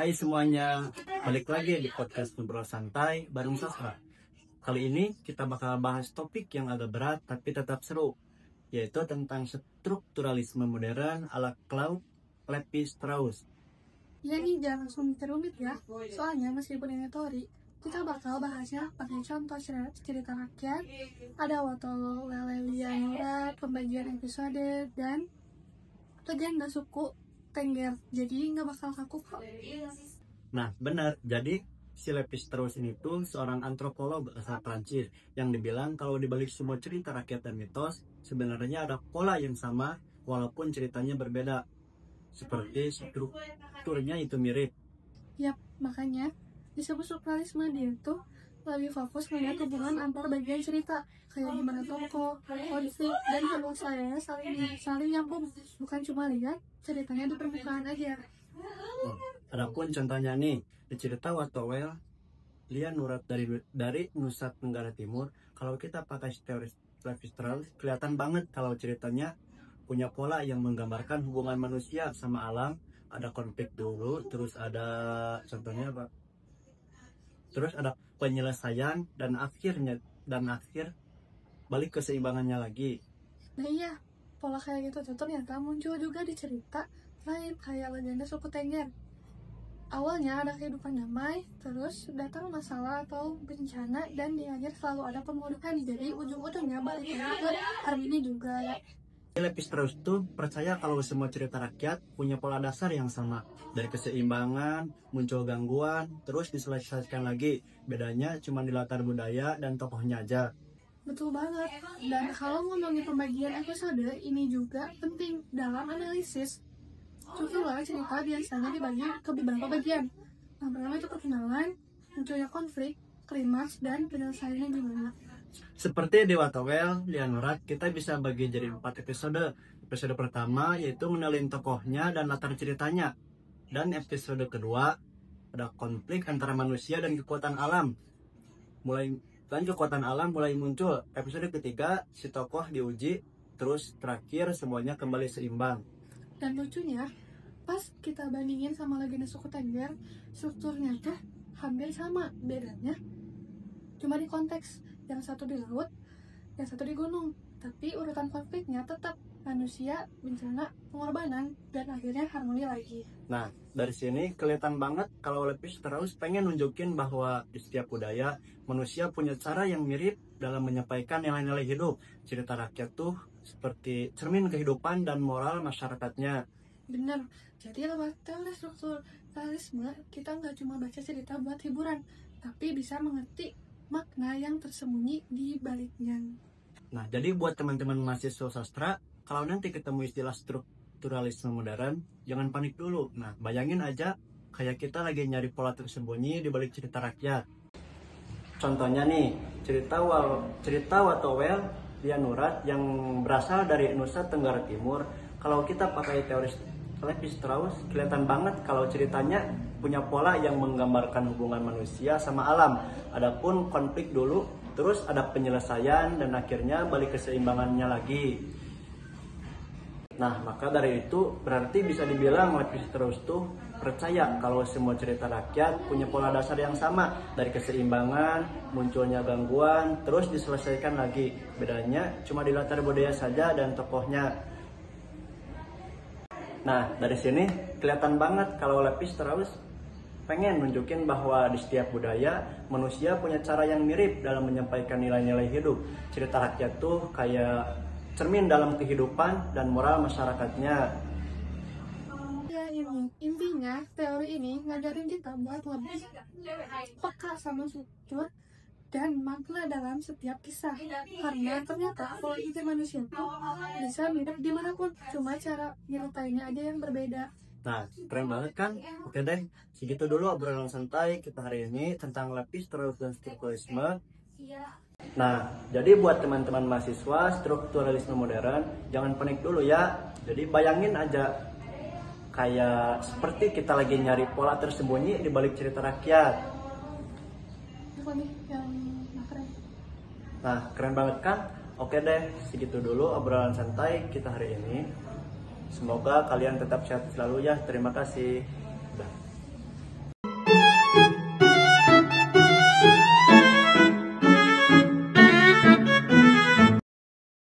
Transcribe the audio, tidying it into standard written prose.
Hai semuanya, balik lagi di podcast Ngobrol Santai bareng Sasra. Kali ini kita bakal bahas topik yang agak berat tapi tetap seru, yaitu tentang strukturalisme modern ala Claude Lévi-Strauss. Ya nih, jangan langsung rumit ya. Soalnya meskipun ini teori, kita bakal bahasnya pakai contoh cerita rakyat, ada Watto Lelelianura, pembagian episode, dan legenda suku Tengger. Jadi nggak bakal kaku kok. Nah benar, jadi si Lévi-Strauss ini tuh seorang antropolog asal Prancis yang dibilang kalau dibalik semua cerita rakyat dan mitos sebenarnya ada pola yang sama walaupun ceritanya berbeda, seperti strukturnya itu mirip. Yap, makanya disebut strukturalisme. Dia tuh lebih fokus melihat hubungan antar bagian cerita, kayak gimana tokoh, konflik, dan penyelesaiannya saling nyambung, bukan cuma lihat ceritanya di permukaan aja. Adapun contohnya nih, di cerita Watto Lelelianura dari Nusa Tenggara Timur, kalau kita pakai teori Lévi-Strauss, kelihatan banget kalau ceritanya punya pola yang menggambarkan hubungan manusia sama alam. Ada konflik dulu, terus ada contohnya apa? Terus ada penyelesaian dan akhir balik keseimbangannya lagi. Nah iya, pola kayak gitu tuh ternyata muncul juga di cerita lain kayak legenda suku Tengger. Awalnya ada kehidupan damai, terus datang masalah atau bencana, dan di akhir selalu ada pemulihan. Jadi ujung-ujungnya balik lagi ke hari ini juga ya. Lévi-Strauss tuh percaya kalau semua cerita rakyat punya pola dasar yang sama. Dari keseimbangan, muncul gangguan, terus diselesaikan lagi. Bedanya cuma di latar budaya dan tokohnya aja. Betul banget. Dan kalau ngomongin pembagian episode, ini juga penting dalam analisis. Struktur cerita biasanya dibagi ke beberapa bagian. Yang pertama itu perkenalan, munculnya konflik, klimaks, dan penyelesaiannya gimana. Seperti di Watto Lelelianura, kita bisa bagi jadi 4 episode. Episode pertama yaitu mengenalin tokohnya dan latar ceritanya. Dan episode kedua ada konflik antara manusia dan kekuatan alam. Kekuatan alam mulai muncul. Episode ketiga si tokoh diuji, terus terakhir semuanya kembali seimbang. Dan lucunya, pas kita bandingin sama legenda suku Tengger, strukturnya tuh hampir sama. Bedanya cuma di konteks, yang satu di laut, yang satu di gunung. Tapi urutan konfliknya tetap manusia, bencana, pengorbanan, dan akhirnya harmoni lagi. Nah, dari sini kelihatan banget kalau Lévi-Strauss pengen nunjukin bahwa di setiap budaya, manusia punya cara yang mirip dalam menyampaikan nilai-nilai hidup. Cerita rakyat tuh seperti cermin kehidupan dan moral masyarakatnya. Bener, jadi lewat teori strukturalisme, kita nggak cuma baca cerita buat hiburan, tapi bisa mengerti makna yang tersembunyi di baliknya. Nah, jadi buat teman-teman mahasiswa sastra, kalau nanti ketemu istilah strukturalisme modern, jangan panik dulu. Nah, bayangin aja kayak kita lagi nyari pola tersembunyi di balik cerita rakyat. Contohnya nih, cerita Watto Lelelianura yang berasal dari Nusa Tenggara Timur. Kalau kita pakai teori Lévi-Strauss, kelihatan banget kalau ceritanya punya pola yang menggambarkan hubungan manusia sama alam. Adapun konflik dulu, terus ada penyelesaian, dan akhirnya balik keseimbangannya lagi. Nah, maka dari itu berarti bisa dibilang Lévi-Strauss tuh percaya kalau semua cerita rakyat punya pola dasar yang sama. Dari keseimbangan, munculnya gangguan, terus diselesaikan lagi. Bedanya cuma di latar budaya saja dan tokohnya. Nah, dari sini kelihatan banget kalau Lévi-Strauss pengen nunjukin bahwa di setiap budaya, manusia punya cara yang mirip dalam menyampaikan nilai-nilai hidup. Cerita rakyat tuh kayak cermin dalam kehidupan dan moral masyarakatnya. Ya intinya teori ini ngajarin kita buat lebih peka sama struktur dan makna dalam setiap kisah. Karena ternyata pola pikir manusia tuh bisa mirip dimanapun, cuma cara nyeritainnya aja yang berbeda. Nah, keren banget kan? Oke deh, segitu dulu obrolan santai kita hari ini tentang Lévi-Strauss dan strukturalisme. Nah, jadi buat teman-teman mahasiswa strukturalisme modern, jangan panik dulu ya. Jadi bayangin aja kayak seperti kita lagi nyari pola tersembunyi di balik cerita rakyat. Apa nih yang keren? Nah, keren banget kan? Oke deh, segitu dulu obrolan santai kita hari ini. Semoga kalian tetap sehat selalu ya. Terima kasih. Dah.